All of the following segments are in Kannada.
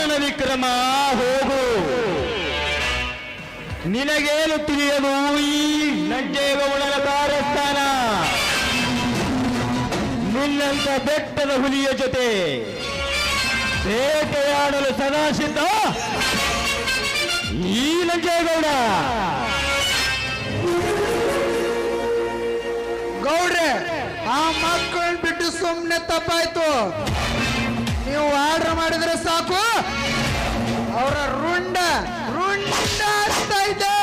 ರಣವಿಕ್ರಮ ಹೋಗು. ನಿನಗೇನು ತಿಳಿಯದು ಈ ನಂಜೇಗೌಡನ ಕಾರ್ಯಸ್ಥಾನ. ನಿನ್ನಂತ ಬೆಟ್ಟದ ಹುಲಿಯ ಜೊತೆ ಬೇಟೆಯಾಡಲು ಸದಾ ಸಿದ್ಧ ಈ ನಂಜೇಗೌಡ. ಗೌಡ್ರೆ, ಆ ಮಕ್ಕಳನ್ನ ಬಿಟ್ಟು ಸುಮ್ಮನೆ ತಪ್ಪಾಯ್ತು. ನೀವು ಆರ್ಡರ್ ಮಾಡಿದ್ರೆ ಸಾಕು, ಅವರ ರುಂಡ ಆಗ್ತಾ ಇದೆ.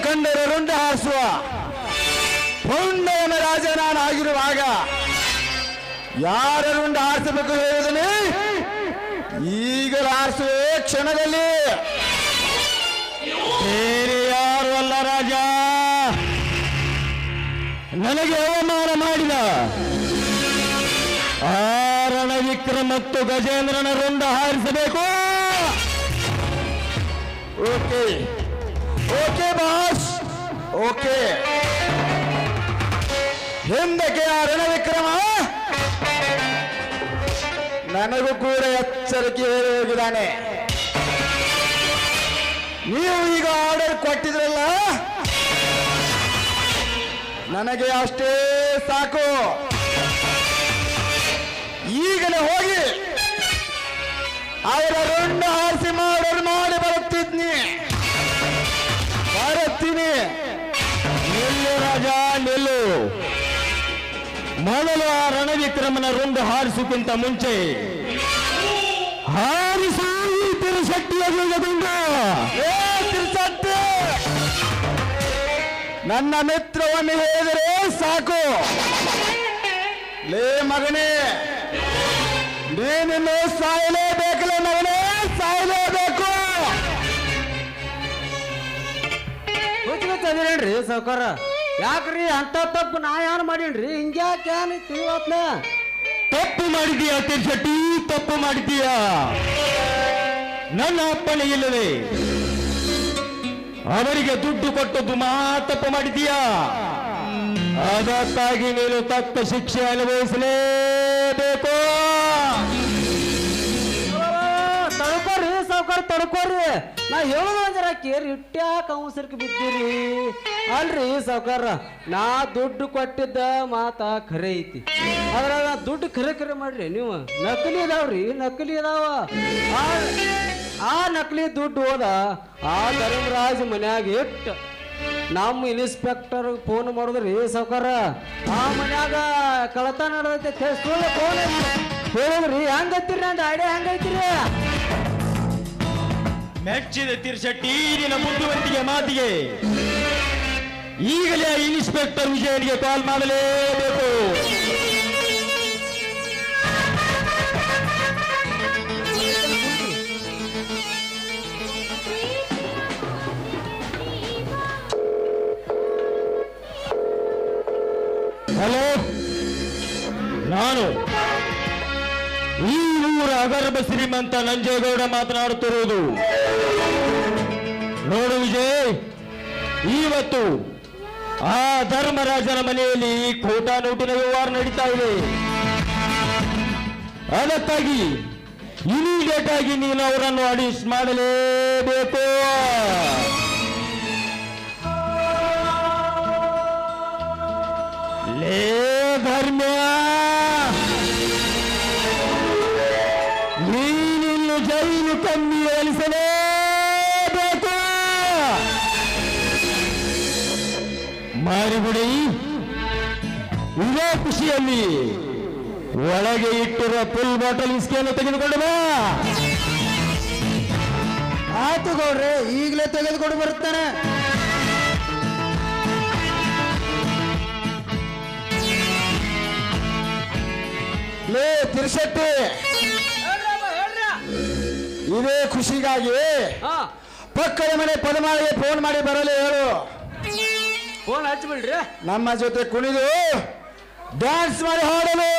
ಕಂಡರೆ ರುಂಡ ಹಾರಿಸುವ ಪುಂಡನ ರಾಜ ನಾನಾಗಿರುವಾಗ ಯಾರ ರುಂಡ ಹಾರಿಸಬೇಕು ಹೇಳಿದನೆ ಈಗಲೂ ಹಾರಿಸುವೆ ಕ್ಷಣದಲ್ಲಿ. ಬೇರೆ ಯಾರು ಅಲ್ಲ ರಾಜ, ನನಗೆ ಅವಮಾನ ಮಾಡಿದ ಆ ರಣವಿಕ್ರಮ ಮತ್ತು ಗಜೇಂದ್ರನ ರುಂಡ ಹಾರಿಸಬೇಕು. Okay okay boss, okay. ಹಿಂದಕ್ಕೆ ಆ ರಣವಿಕ್ರಮ ನನಗೂ ಕೂಡ ಎಚ್ಚರಿಕೆ ಹೇಳಿ ಹೋಗಿದ್ದಾನೆ. ನೀವು ಈಗ ಆರ್ಡರ್ ಕೊಟ್ಟಿದ್ರಲ್ಲ, ನನಗೆ ಅಷ್ಟೇ ಸಾಕು. ಈಗಲೇ ಹೋಗಿ ಅವರ ರುಂಡ ಹಾರಿಸಿ ಮಾಡಿ ಬರುತ್ತೀನಿ. ನಿಲ್ಲು ರಾಜ, ನಿಲ್ಲು. ಮೊದಲು ಆ ರಣವಿಕ್ರಮನ ರುಂಡ ಹಾರಿಸುಕ್ಕಿಂತ ಮುಂಚೆ ಹಾರಿಸು ಈ ತಿರುಶಕ್ತಿಯ ದುಂಡ. ತಿರುಶಕ್ತಿ ನನ್ನ ಮಿತ್ರವನ್ನು ಹೇಳಿದರೆ ಸಾಕು. ಲೇ ಮಗನೇ, ನೀನಿನ್ನು ಸಾಯಲೇಬೇಕಲ್ಲ ಮಗನೇ, ಸಾಯಲೇಬೇಕು. ಅದೇನ್ರಿ ಸಾವ್ಕಾರ, ಯಾಕ್ರಿ ಅಂತ ತಪ್ಪು ನಾ ಯಾರು ಮಾಡೀನ್ರಿ? ಹಿಂಗ್ಯಾಕೆ ತಿಳಿವತ್ನ? ತಪ್ಪು ಮಾಡಿದೀಯ ತಿರುಶೆಟ್ಟಿ, ತಪ್ಪು ಮಾಡಿದೀಯ. ನನ್ನ ಅಪ್ಪಣೆ ಇಲ್ಲದೆ ಅವರಿಗೆ ದುಡ್ಡು ಕೊಟ್ಟದ್ದು ತಪ್ಪು ಮಾಡಿದೀಯ. ಅದಕ್ಕಾಗಿ ನೀನು ತಕ್ಕ ಶಿಕ್ಷೆ ಅನುಭವಿಸಲೇಬೇಕು. ತಡ್ಕೋರಿ ಸಾವ್ಕಾರ, ತಡ್ಕೋರಿ. ನಾ ಹೇಳೋದು ಜರ ಕೇರಿ, ಇಟ್ಟ್ಯಾಕ ಅವಸರಕ್ಕೆ ಬಿದ್ದೀರಿ? ಅಲ್ರಿ ಸಾವ್ಕಾರ, ನಾ ದುಡ್ಡು ಕೊಟ್ಟಿದ್ದ ಮಾತ ಖರೆ ಐತಿ. ಅದ್ರಾಗ ದುಡ್ಡು ಖರೆ ಮಾಡ್ರಿ ನೀವು. ನಕಲಿ ಅದಾವ್ರಿ, ನಕಲಿ ಅದಾವ. ಆ ನಕಲಿ ದುಡ್ಡು ಹೋದ ಆ ಧರ್ಮರಾಜ್ ಮನ್ಯಾಗ ಇಟ್ಟು ನಮ್ಮ ಇನ್ಸ್ಪೆಕ್ಟರ್ ಫೋನ್ ಮಾಡಿದ್ರಿ ಸಾವ್ಕಾರ, ಆ ಮನ್ಯಾಗ ಕಳತ ನಡೆದೈತೆ ಫೋನ್ ಹೇಳಿದ್ರಿ. ಹೆಂಗತ್ತೀರಿ? ನಂದು ಐಡಿಯಾ ಹೆಂಗೈತಿರಿ? ಮೆಚ್ಚಿದ ತಿರುಶೆಟ್ಟಿ ನಿನ್ನ ಬುದ್ಧಿವಂತಿಗೆ ಮಾತಿಗೆ ಈಗಲೇ ಇನ್ಸ್ಪೆಕ್ಟರ್ ವಿಜಯನಿಗೆ ಕಾಲ್ ಮಾಡಲೇಬೇಕು. ಹಲೋ, ನಾನು ಈ ಊರ ಅಗರ್ಭ ಶ್ರೀಮಂತ ನಂಜೇಗೌಡ ಮಾತನಾಡುತ್ತಿರುವುದು. ನೋಡು ವಿಜಯ್, ಇವತ್ತು ಆ ಧರ್ಮರಾಜನ ಮನೆಯಲ್ಲಿ ಖೋಟಾ ನೋಟಿನ ವ್ಯವಹಾರ ನಡೀತಾ ಇದೆ. ಅದಕ್ಕಾಗಿ ಇಮಿಡಿಯೇಟ್ ಆಗಿ ನೀನು ಅವರನ್ನು ಅಡಿಸ್ಟ್ ಮಾಡಲೇಬೇಕು. ಲೇ ಧರ್ಮ್ಯ, ನೀನಿನ್ನು ಜೈಲು ಕಮ್ಮಿ ಏರಿಸಲೇಬೇಕು. ಮಾರಿಗುಡಿ, ಇದೇ ಖುಷಿಯಲ್ಲಿ ಒಳಗೆ ಇಟ್ಟಿರುವ ಫುಲ್ ಬಾಟಲ್ ವಿಸ್ಕಿಯನ್ನು ತೆಗೆದುಕೊಂಡು ಬಾ. ಆಯ್ತು ಗೌಡ್ರೆ, ಈಗಲೇ ತೆಗೆದುಕೊಂಡು ಬರುತ್ತಾನೆ. ಲೇ ತಿರುಶೆಟ್ಟಿ, ಇದೇ ಖುಷಿಗಾಗಿ ಹಾ ಪಕ್ಕದ ಮನೆ ಪದಮಾಳಿಗೆ ಫೋನ್ ಮಾಡಿ ಬರಲು ಹೇಳು. ಫೋನ್ ಹಚ್ಬಿಡ್ರಿ. ನಮ್ಮ ಜೊತೆ ಕುಣಿದು ಡ್ಯಾನ್ಸ್ ಮಾಡಿ ಹಾಡಲು.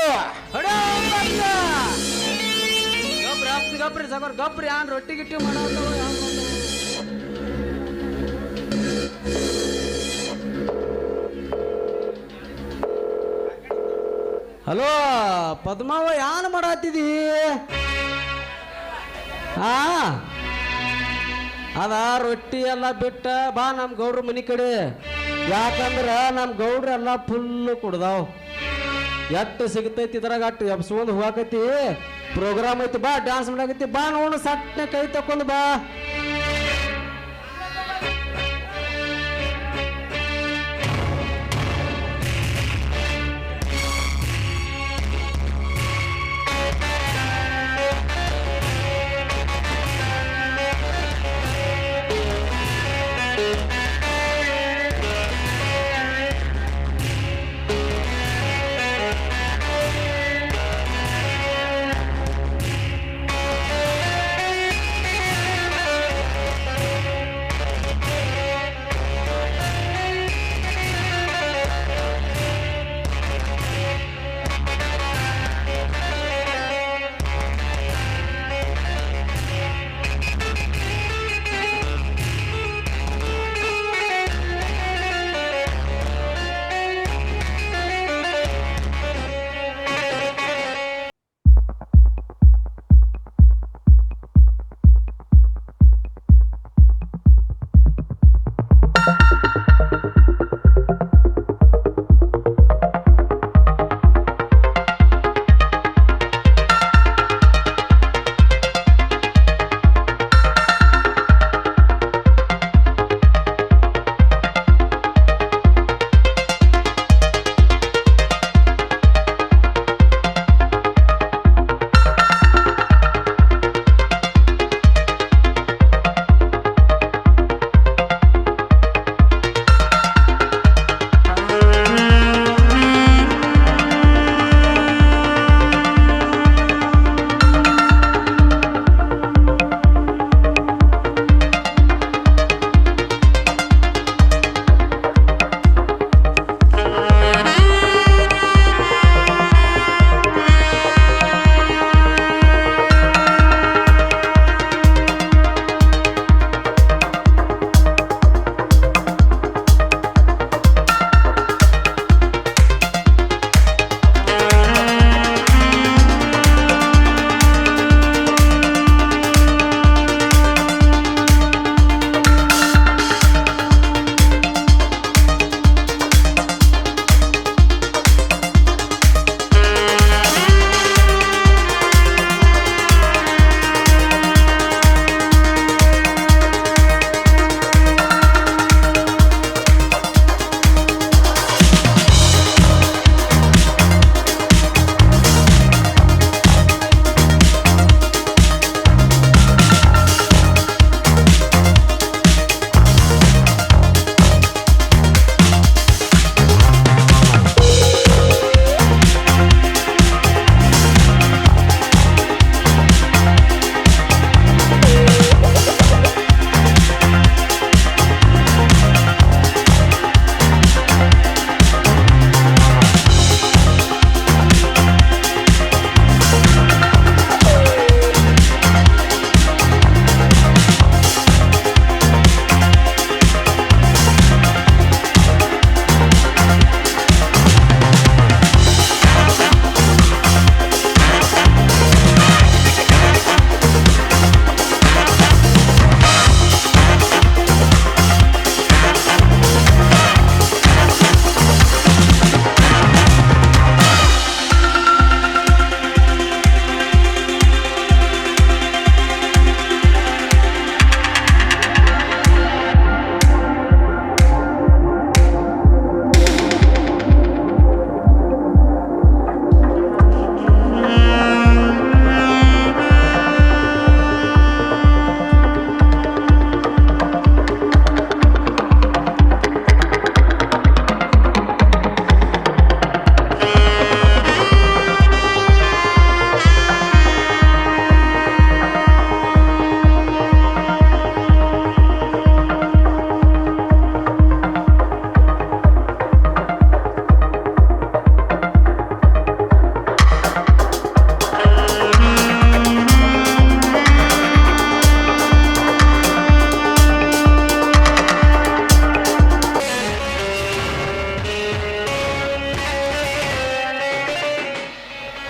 ಗಪ್ರಿ ಸಾಕೋರ್ ಗಪ್ರಿ ಯಾನ್ ರೊಟ್ಟಿ ಗಿಟ್ಟಿ ಮಾಡೋ. ಹಲೋ ಪದ್ಮಾವ ಯಾನ್ ಮಾಡತ್ತಿದಿ? ಹಾ ಅದ ರೊಟ್ಟಿ ಎಲ್ಲ ಬಿಟ್ಟ ಬಾ ನಮ್ಮ ಗೌಡ್ರ ಮನಿ ಕಡೆ. ಯಾಕಂದ್ರ ನಮ್ಮ ಗೌಡ್ರ ಎಲ್ಲ ಫುಲ್ ಕುಡ್ದಾವ್. ಎಟ್ಟು ಸಿಗ್ತೈತಿ ಇದ್ರಾಗ ಅಟ್ಟು ಎಬ್ಸ್ಕೊಂಡು ಹೋಗಾಕೈತಿ. ಪ್ರೋಗ್ರಾಮ್ ಐತಿ ಬಾ, ಡ್ಯಾನ್ಸ್ ಮಾಡಾಕೈತಿ ಬಾ, ನೋಡು ಸಟ್ನೆ ಕೈ ತಕೊಂಡು ಬಾ.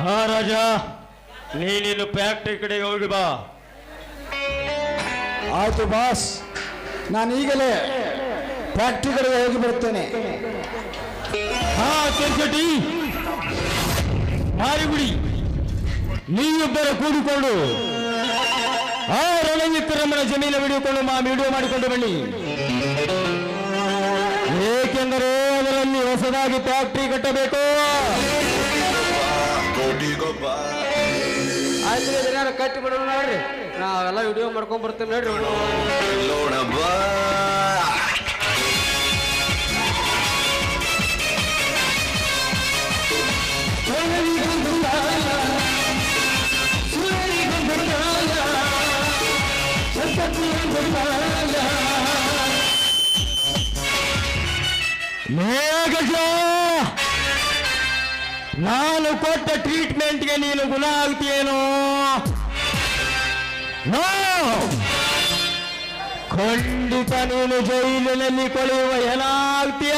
ಹಾ ರಾಜ, ನೀನಿನ್ನು ಫ್ಯಾಕ್ಟ್ರಿ ಕಡೆಗೆ ಹೋಗಿ ಬಾ. ಆಯ್ತು ಬಾಸ್, ನಾನು ಈಗಲೇ ಫ್ಯಾಕ್ಟ್ರಿ ಕಡೆಗೆ ಹೋಗಿ ಬರುತ್ತೇನೆ. ಹಾ ಕೆಂಚಟಿ, ಮಾರಿಗುಡಿ, ನೀವಿಬ್ಬರು ಕೂಡಿಕೊಂಡು ಆ ರಣವಿಕ್ರಮನ ಜಮೀನು ಹಿಡಿದುಕೊಂಡು ವಿಡಿಯೋ ಮಾಡಿಕೊಂಡು ಬನ್ನಿ. ಏಕೆಂದರೆ ಅದರಲ್ಲಿ ಹೊಸದಾಗಿ ಫ್ಯಾಕ್ಟ್ರಿ ಕಟ್ಟಬೇಕು. ಆಯ್ತು ಏನಾರು ಕಟ್ಟಿ ಬಿಡೋಣ ನೋಡ್ರಿ, ನಾವೆಲ್ಲ ವಿಡಿಯೋ ಮಾಡ್ಕೊಂಡ್ ಬರ್ತೇವೆ ನೋಡ್ರಿ. ಮೇಘಜ, ನಾನು ಕೊಟ್ಟ ಟ್ರೀಟ್ಮೆಂಟ್ಗೆ ನೀನು ಗುಣ ಆಗ್ತೀಯೇನೋ? ನೋ, ಖಂಡಿತ ನೀನು ಜೈಲಿನಲ್ಲಿ ಕೊಳೆಯುವ ಏನಾಗ್ತೀಯ.